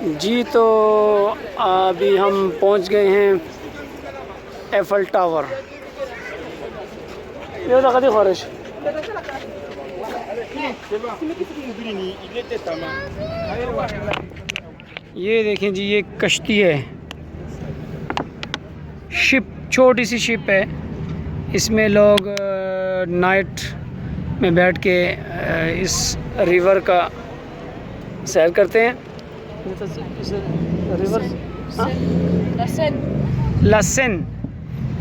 जी तो अभी हम पहुंच गए हैं एफल टावर। ये देखा ख़ारिश ये देखें जी, ये कश्ती है, शिप, छोटी सी शिप है। इसमें लोग नाइट में बैठ के इस रिवर का सैर करते हैं। रिवर लासेन,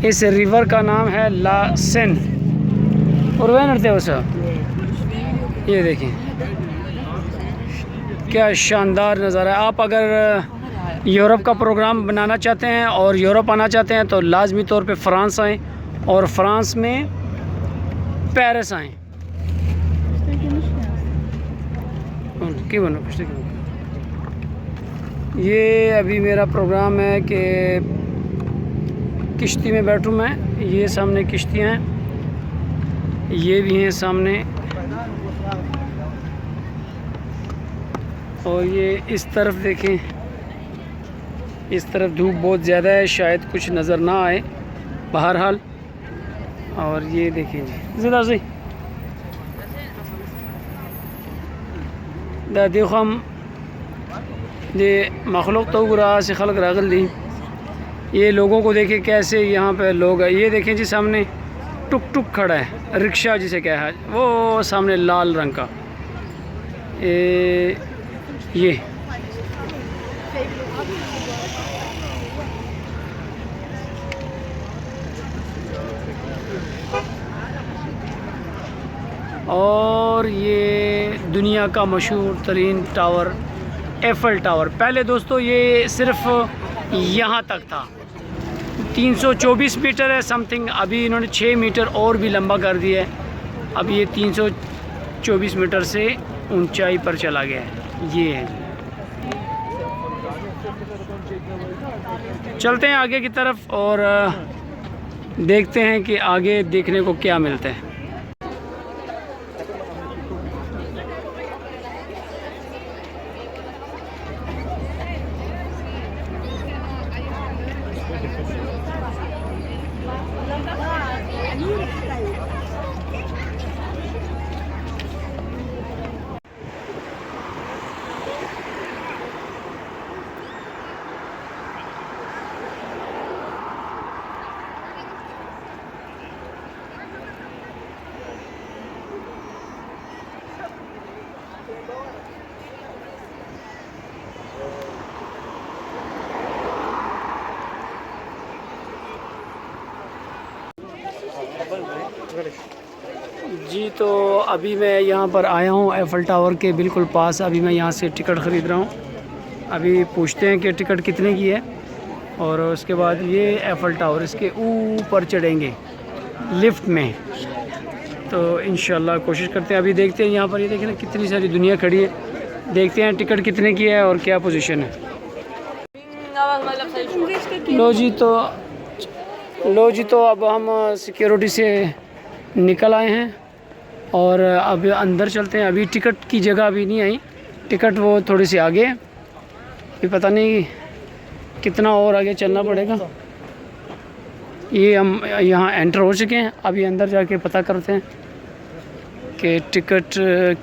इस रिवर का नाम है लासेन। और वह नड़ते हो सर, ये देखें क्या शानदार नज़ारा है। आप अगर यूरोप का प्रोग्राम बनाना चाहते हैं और यूरोप आना चाहते हैं तो लाजमी तौर पे फ़्रांस आएँ और फ़्रांस में पेरिस आएँ। ये अभी मेरा प्रोग्राम है कि किश्ती में बैठूं मैं। ये सामने किश्तियाँ हैं, ये भी हैं सामने, और ये इस तरफ देखें, इस तरफ धूप बहुत ज़्यादा है, शायद कुछ नज़र ना आए बहरहाल। और ये देखें जी, ज़रा सही देखो हम ये मखलूक तो गुरा से खलक रागल दी। ये लोगों को देखें कैसे यहाँ पे लोग हैं। ये देखें जी सामने टुक टुक खड़ा है, रिक्शा जिसे क्या है, वो सामने लाल रंग का। ये और ये दुनिया का मशहूर तरीन टावर एफल टावर। पहले दोस्तों ये सिर्फ यहाँ तक था, 324 मीटर है समथिंग। अभी इन्होंने 6 मीटर और भी लंबा कर दिया है। अब ये 324 मीटर से ऊंचाई पर चला गया है। ये है, चलते हैं आगे की तरफ और देखते हैं कि आगे देखने को क्या मिलता है। जी तो अभी मैं यहाँ पर आया हूँ एफल टावर के बिल्कुल पास। अभी मैं यहाँ से टिकट ख़रीद रहा हूँ। अभी पूछते हैं कि टिकट कितने की है, और उसके बाद ये एफल टावर, इसके ऊपर चढ़ेंगे लिफ्ट में। तो इंशाल्लाह कोशिश करते हैं। अभी देखते हैं यहाँ पर, ये देखें ना कितनी सारी दुनिया खड़ी है। देखते हैं टिकट कितने की है और क्या पोजीशन है। लो जी तो अब हम सिक्योरिटी से निकल आए हैं और अब अंदर चलते हैं। अभी टिकट की जगह अभी नहीं आई, टिकट वो थोड़ी सी आगे है। अभी पता नहीं कितना और आगे चलना पड़ेगा। ये हम यहाँ एंटर हो चुके हैं। अभी अंदर जाके पता करते हैं कि टिकट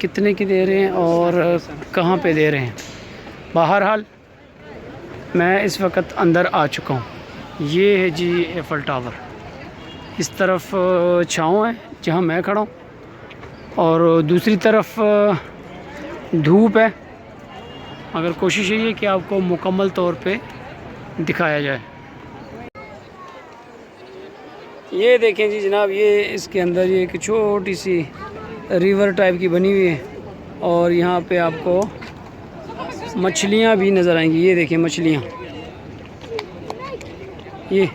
कितने की दे रहे हैं और कहाँ पे दे रहे हैं। बहरहाल मैं इस वक्त अंदर आ चुका हूँ। ये है जी एफल टावर। इस तरफ छाँव है जहाँ मैं खड़ा हूँ और दूसरी तरफ धूप है, मगर कोशिश यही है कि आपको मुकम्मल तौर पे दिखाया जाए। ये देखें जी जनाब, ये इसके अंदर ये एक छोटी सी रिवर टाइप की बनी हुई है और यहाँ पे आपको मछलियाँ भी नज़र आएंगी। ये देखें मछलियाँ, ये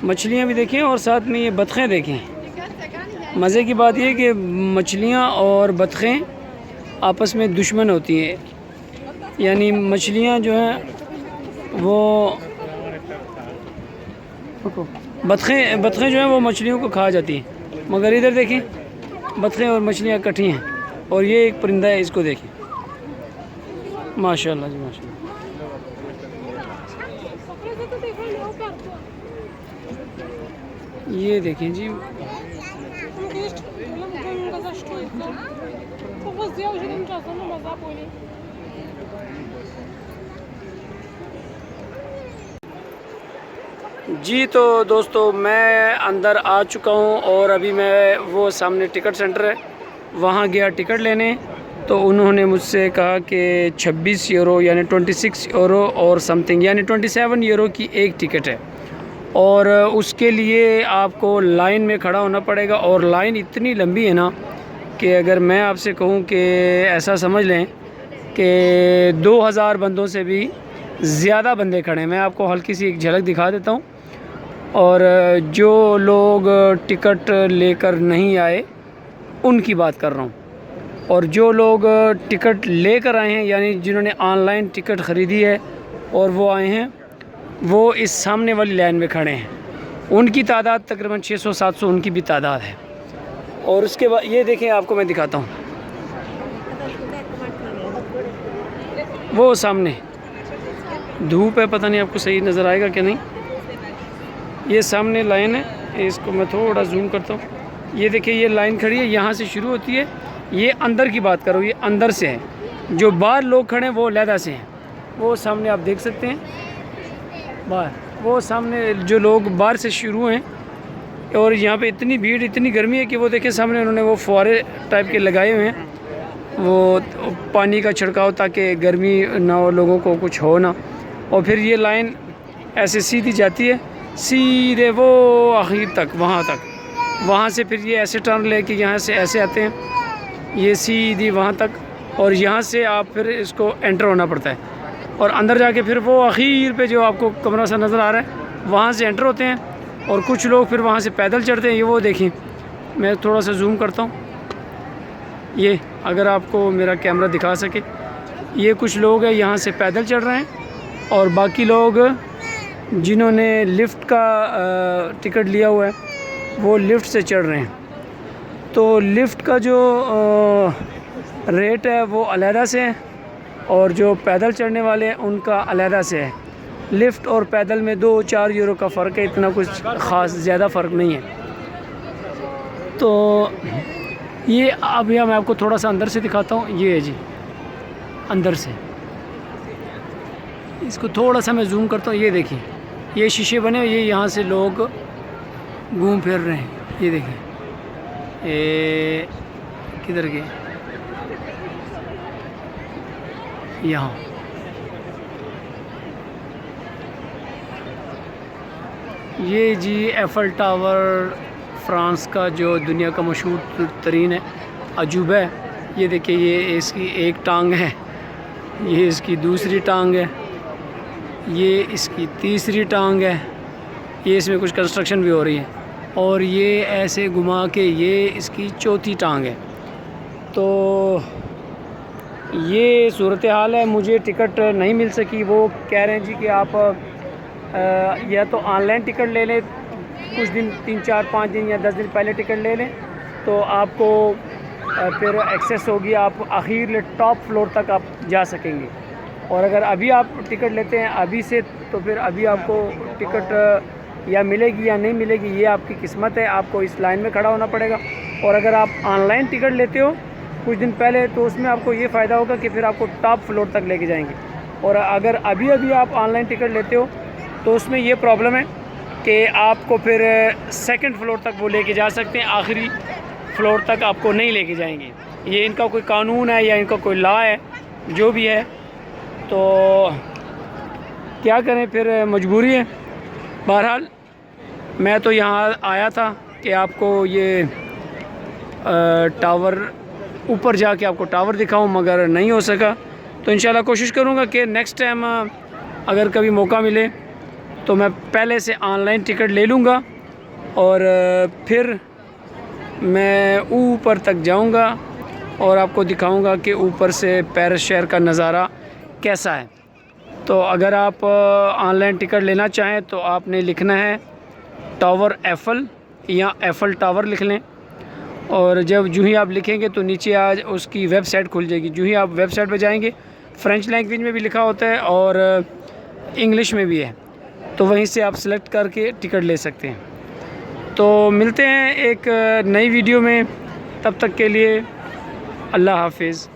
मछलियाँ भी देखें और साथ में ये बतखें देखें। मज़े की बात ये कि मछलियाँ और बतखें आपस में दुश्मन होती हैं, यानी मछलियाँ जो हैं वो बतखें जो हैं वो मछलियों को खा जाती हैं। मगर इधर देखिए बतखें और मछलियाँ इकट्ठी हैं। और ये एक परिंदा है, इसको देखिए, माशाल्लाह जी माशाल्लाह। ये देखें जी, जी तो दोस्तों मैं अंदर आ चुका हूँ और अभी मैं वो सामने टिकट सेंटर है वहाँ गया टिकट लेने। तो उन्होंने मुझसे कहा कि 26 यूरो यानी 26 यूरो और समथिंग यानी 27 यूरो की एक टिकट है और उसके लिए आपको लाइन में खड़ा होना पड़ेगा। और लाइन इतनी लंबी है ना कि अगर मैं आपसे कहूँ कि ऐसा समझ लें कि 2000 बंदों से भी ज़्यादा बंदे खड़े हैं। मैं आपको हल्की सी एक झलक दिखा देता हूँ। और जो लोग टिकट लेकर नहीं आए उनकी बात कर रहा हूँ, और जो लोग टिकट लेकर आए हैं यानी जिन्होंने ऑनलाइन टिकट ख़रीदी है और वो आए हैं, वो इस सामने वाली लाइन में खड़े हैं। उनकी तादाद तकरीबन 600-700 उनकी भी तादाद है। और उसके बाद ये देखें, आपको मैं दिखाता हूँ, वो सामने धूप है, पता नहीं आपको सही नज़र आएगा कि नहीं। ये सामने लाइन है, इसको मैं थोड़ा जूम करता हूँ। ये देखिए ये लाइन खड़ी है, यहाँ से शुरू होती है। ये अंदर की बात करो, ये अंदर से है। जो बाहर लोग खड़े हैं वो लहदा से हैं। वो सामने आप देख सकते हैं बाहर, वो सामने जो लोग बाहर से शुरू हैं। और यहाँ पे इतनी भीड़, इतनी गर्मी है कि वो देखिए सामने उन्होंने वो फुहारे टाइप के लगाए हुए हैं, वो पानी का छिड़काव, ताकि गर्मी ना हो, लोगों को कुछ हो ना। और फिर ये लाइन ऐसे सीधी जाती है सीधे वो आखिर तक, वहाँ तक। वहाँ से फिर ये ऐसे टर्न लेके यहाँ से ऐसे आते हैं, ये सीधी वहाँ तक। और यहाँ से आप फिर इसको एंटर होना पड़ता है और अंदर जाके फिर वो आखिर पे जो आपको कमरा सा नज़र आ रहा है वहाँ से एंटर होते हैं। और कुछ लोग फिर वहाँ से पैदल चढ़ते हैं। ये वो देखें, मैं थोड़ा सा जूम करता हूँ, ये अगर आपको मेरा कैमरा दिखा सके, ये कुछ लोग हैं यहाँ से पैदल चढ़ रहे हैं और बाकी लोग जिन्होंने लिफ़्ट का टिकट लिया हुआ है वो लिफ़्ट से चढ़ रहे हैं। तो लिफ़्ट का जो रेट है वो अलहदा से है और जो पैदल चढ़ने वाले हैं उनका अलहदा से है। लिफ़्ट और पैदल में 2-4 यूरो का फ़र्क है, इतना कुछ ख़ास ज़्यादा फ़र्क नहीं है। तो ये अभी मैं आपको थोड़ा सा अंदर से दिखाता हूँ। ये है जी अंदर से, इसको थोड़ा सा मैं जूम करता हूँ। ये देखिए ये शीशे बने हुए, ये यहाँ से लोग घूम फिर रहे हैं। ये देखिए ये किधर गए, यहाँ ये जी एफ़ल टावर, फ्रांस का जो दुनिया का मशहूर तरीन है अजूबा है। ये देखिए ये इसकी एक टांग है, ये इसकी दूसरी टांग है, ये इसकी तीसरी टांग है, ये इसमें कुछ कंस्ट्रक्शन भी हो रही है। और ये ऐसे घुमा के ये इसकी चौथी टांग है। तो ये सूरत हाल है। मुझे टिकट नहीं मिल सकी। वो कह रहे हैं जी कि आप या तो ऑनलाइन टिकट ले लें, कुछ दिन 3-4-5 दिन या 10 दिन पहले टिकट ले लें तो आपको फिर एक्सेस होगी, आप आखिर टॉप फ्लोर तक आप जा सकेंगे। और अगर अभी आप टिकट लेते हैं अभी से तो फिर अभी आपको टिकट या मिलेगी या नहीं मिलेगी, ये आपकी किस्मत है। आपको इस लाइन में खड़ा होना पड़ेगा। और अगर आप ऑनलाइन टिकट लेते हो कुछ दिन पहले तो उसमें आपको ये फ़ायदा होगा कि फिर आपको टॉप फ्लोर तक लेके जाएंगे। और अगर अभी आप ऑनलाइन टिकट लेते हो तो उसमें ये प्रॉब्लम है कि आपको फिर सेकंड फ्लोर तक वो लेके जा सकते हैं, आखिरी फ्लोर तक आपको नहीं लेके जाएंगे। ये इनका कोई कानून है या इनका कोई लॉ है, जो भी है। तो क्या करें, फिर मजबूरी है। बहरहाल मैं तो यहाँ आया था कि आपको ये टावर ऊपर जाके आपको टावर दिखाऊं, मगर नहीं हो सका। तो इंशाल्लाह कोशिश करूँगा कि नेक्स्ट टाइम अगर कभी मौका मिले तो मैं पहले से ऑनलाइन टिकट ले लूँगा और फिर मैं ऊपर तक जाऊँगा और आपको दिखाऊँगा कि ऊपर से पेरिस शहर का नज़ारा कैसा है। तो अगर आप ऑनलाइन टिकट लेना चाहें तो आपने लिखना है टावर एफ़ल या एफ़ल टावर लिख लें और जब जो ही आप लिखेंगे तो नीचे आज उसकी वेबसाइट खुल जाएगी। जो ही आप वेबसाइट पर जाएंगे, फ्रेंच लैंग्वेज में भी लिखा होता है और इंग्लिश में भी है, तो वहीं से आप सेलेक्ट करके टिकट ले सकते हैं। तो मिलते हैं एक नई वीडियो में, तब तक के लिए अल्लाह हाफिज़।